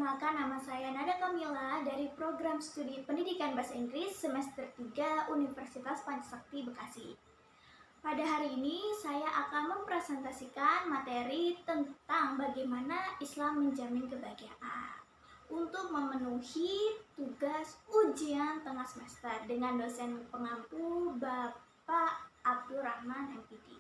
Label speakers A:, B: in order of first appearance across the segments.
A: Perkenalkan, nama saya Nada Kamila dari program studi pendidikan bahasa Inggris semester 3 Universitas Pancasakti Bekasi. Pada hari ini saya akan mempresentasikan materi tentang bagaimana Islam menjamin kebahagiaan untuk memenuhi tugas ujian tengah semester dengan dosen pengampu Bapak Abdurrahman MPD.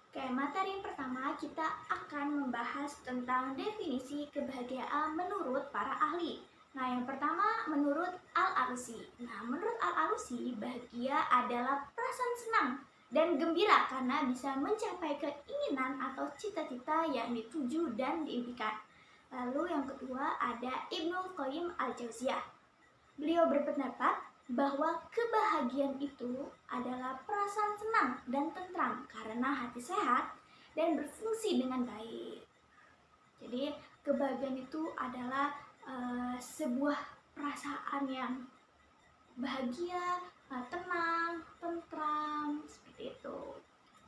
A: Oke, materi yang pertama kita akan membahas tentang definisi kebahagiaan menurut para ahli. Nah, yang pertama menurut Al-Alusi. Nah, menurut Al-Alusi, bahagia adalah perasaan senang dan gembira karena bisa mencapai keinginan atau cita-cita yang dituju dan diimpikan. Lalu yang kedua ada Ibnu Qayyim Al-Jauziyah. Beliau berpendapat bahwa kebahagiaan itu adalah perasaan senang dan tentram karena hati sehat dan berfungsi dengan baik. Jadi kebahagiaan itu adalah sebuah perasaan yang bahagia, tenang, tentram, seperti itu.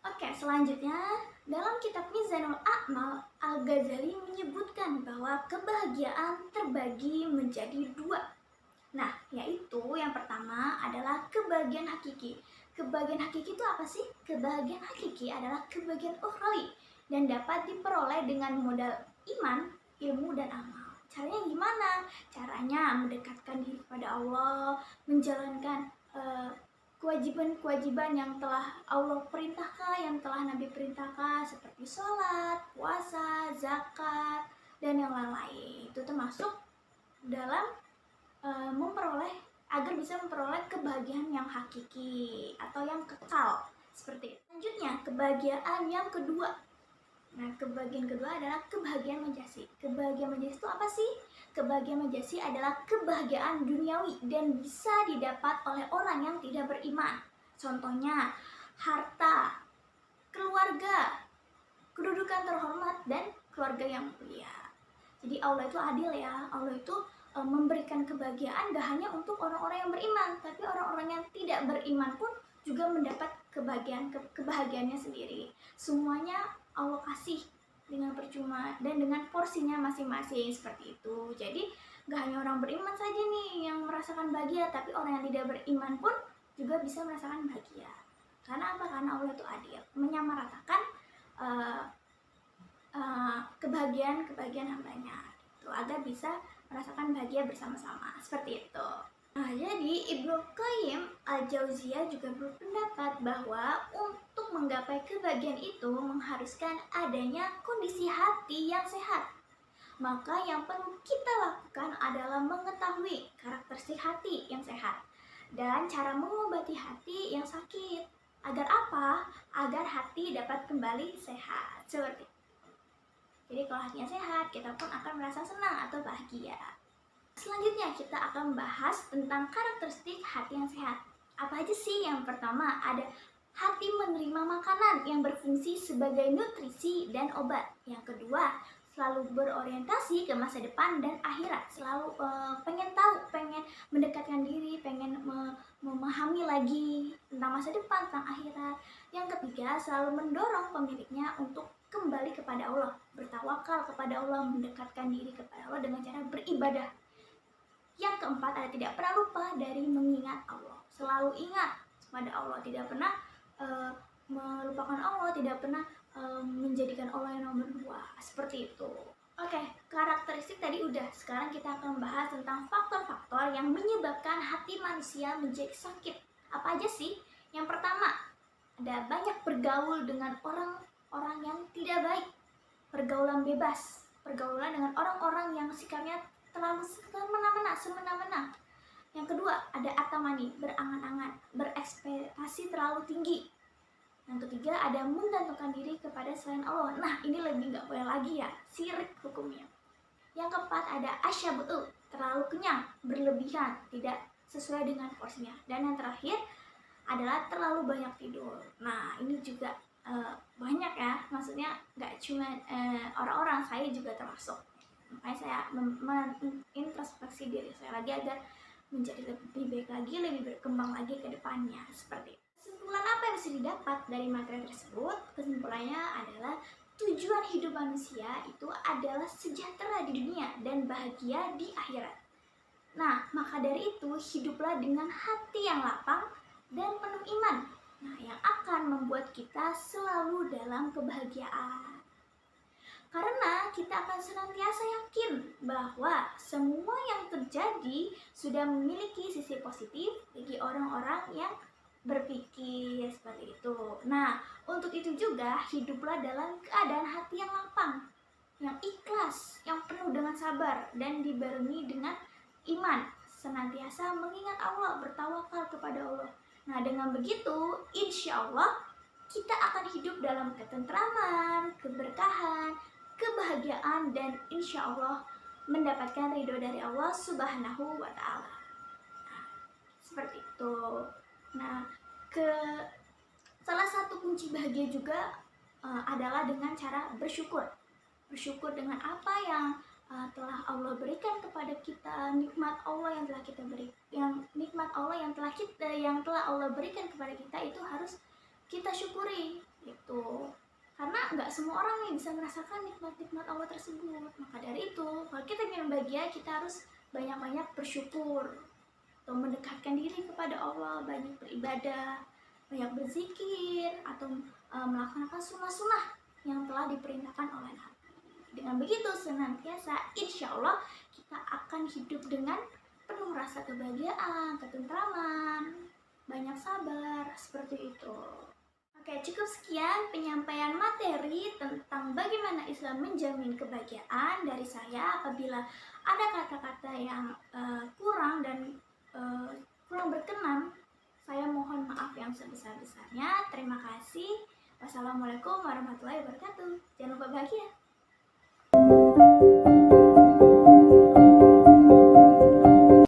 A: Oke, selanjutnya dalam kitab Mizanul A'mal, Al-Ghazali menyebutkan bahwa kebahagiaan terbagi menjadi dua. Nah, yaitu yang pertama adalah kebahagiaan hakiki. Kebahagiaan hakiki itu apa sih? Kebahagiaan hakiki adalah kebahagiaan ukhrawi dan dapat diperoleh dengan modal iman, ilmu, dan amal. Caranya gimana? Caranya mendekatkan diri kepada Allah, menjalankan kewajiban-kewajiban yang telah Allah perintahkan, yang telah Nabi perintahkan, seperti sholat, puasa, zakat, dan yang lain-lain. Itu termasuk dalam agar bisa memperoleh kebahagiaan yang hakiki atau yang kekal seperti itu. Selanjutnya kebahagiaan yang kedua. Nah, kebahagiaan kedua adalah kebahagiaan majasi. Kebahagiaan majasi itu apa sih? Kebahagiaan majasi adalah kebahagiaan duniawi dan bisa didapat oleh orang yang tidak beriman. Contohnya harta, keluarga, kedudukan terhormat, dan keluarga yang mulia. Jadi Allah itu adil ya. Allah itu memberikan kebahagiaan gak hanya untuk orang-orang yang beriman, tapi orang-orang yang tidak beriman pun juga mendapat kebahagiaannya sendiri. Semuanya Allah kasih dengan percuma dan dengan porsinya masing-masing seperti itu. Jadi gak hanya orang beriman saja nih yang merasakan bahagia, tapi orang yang tidak beriman pun juga bisa merasakan bahagia. Karena apa? Karena Allah itu adil, menyamaratakan kebahagiaan hambanya itu agar bisa merasakan bahagia bersama-sama seperti itu. Nah, jadi Ibnu Qayyim Al-Jauziyah juga berpendapat bahwa untuk menggapai kebahagiaan itu mengharuskan adanya kondisi hati yang sehat. Maka yang perlu kita lakukan adalah mengetahui karakteristik hati yang sehat dan cara mengobati hati yang sakit. Agar apa? Agar hati dapat kembali sehat. Seperti itu. Jadi kalau hatinya sehat, kita pun akan merasa senang atau bahagia. Selanjutnya kita akan membahas tentang karakteristik hati yang sehat. Apa aja sih? Yang pertama ada hati menerima makanan yang berfungsi sebagai nutrisi dan obat. Yang kedua, selalu berorientasi ke masa depan dan akhirat. Selalu pengen tahu, pengen mendekatkan diri, pengen memahami lagi tentang masa depan, tentang akhirat. Yang ketiga, selalu mendorong pemiliknya untuk kembali kepada Allah, bertawakal kepada Allah, mendekatkan diri kepada Allah dengan cara beribadah. Yang keempat, ada tidak pernah lupa dari mengingat Allah, selalu ingat kepada Allah, tidak pernah melupakan Allah, tidak pernah menjadikan Allah yang nomor dua, seperti itu. Oke, karakteristik tadi udah. Sekarang kita akan membahas tentang faktor-faktor yang menyebabkan hati manusia menjadi sakit. Apa aja sih? Yang pertama, ada banyak bergaul dengan orang yang tidak baik, pergaulan bebas, pergaulan dengan orang-orang yang sikapnya terlalu semena-mena. Yang kedua, ada atamani, berangan-angan, berekspektasi terlalu tinggi. Yang ketiga, ada menggantungkan diri kepada selain Allah. Nah, ini lebih nggak boleh lagi ya, syirik hukumnya. Yang keempat, ada asyabu'u, terlalu kenyang, berlebihan, tidak sesuai dengan porsinya. Dan yang terakhir adalah terlalu banyak tidur. Nah, ini juga banyak ya, maksudnya nggak cuma orang-orang, saya juga termasuk. Makanya saya mengintrospeksi diri saya lagi agar menjadi lebih baik lagi, lebih berkembang lagi ke depannya. Seperti itu. Kesimpulan apa yang bisa didapat dari materi tersebut? Kesimpulannya adalah tujuan hidup manusia itu adalah sejahtera di dunia dan bahagia di akhirat. Nah, maka dari itu hiduplah dengan hati yang lapang dan penuh iman. Nah, yang akan membuat kita selalu dalam kebahagiaan. Karena kita akan senantiasa yakin bahwa semua yang terjadi sudah memiliki sisi positif bagi orang-orang yang berpikir seperti itu. Nah, untuk itu juga hiduplah dalam keadaan hati yang lapang, yang ikhlas, yang penuh dengan sabar dan dibarengi dengan iman, senantiasa mengingat Allah, bertawakal kepada Allah. Nah, dengan begitu, insya Allah kita akan hidup dalam ketentraman, keberkahan, kebahagiaan, dan insya Allah mendapatkan ridho dari Allah Subhanahu wa Ta'ala. Nah, seperti itu. Nah, salah satu kunci bahagia juga adalah dengan cara bersyukur. Bersyukur dengan apa yang telah Allah berikan kepada kita, nikmat Allah yang telah kita beri, nikmat Allah yang telah Allah berikan kepada kita itu harus kita syukuri gitu. Karena nggak semua orang yang bisa merasakan nikmat-nikmat Allah tersebut. Maka dari itu, kalau kita ingin bahagia, kita harus banyak-banyak bersyukur atau mendekatkan diri kepada Allah, banyak beribadah, banyak berzikir, atau melaksanakan sunnah-sunnah yang telah diperintahkan oleh Nabi. Dengan begitu senantiasa insya Allah kita akan hidup dengan penuh rasa kebahagiaan, ketentraman, banyak sabar, seperti itu. Oke, cukup sekian penyampaian materi tentang bagaimana Islam menjamin kebahagiaan dari saya. Apabila ada kata-kata yang kurang dan kurang berkenan, saya mohon maaf yang sebesar-besarnya. Terima kasih. Wassalamualaikum warahmatullahi wabarakatuh. Jangan lupa bahagia.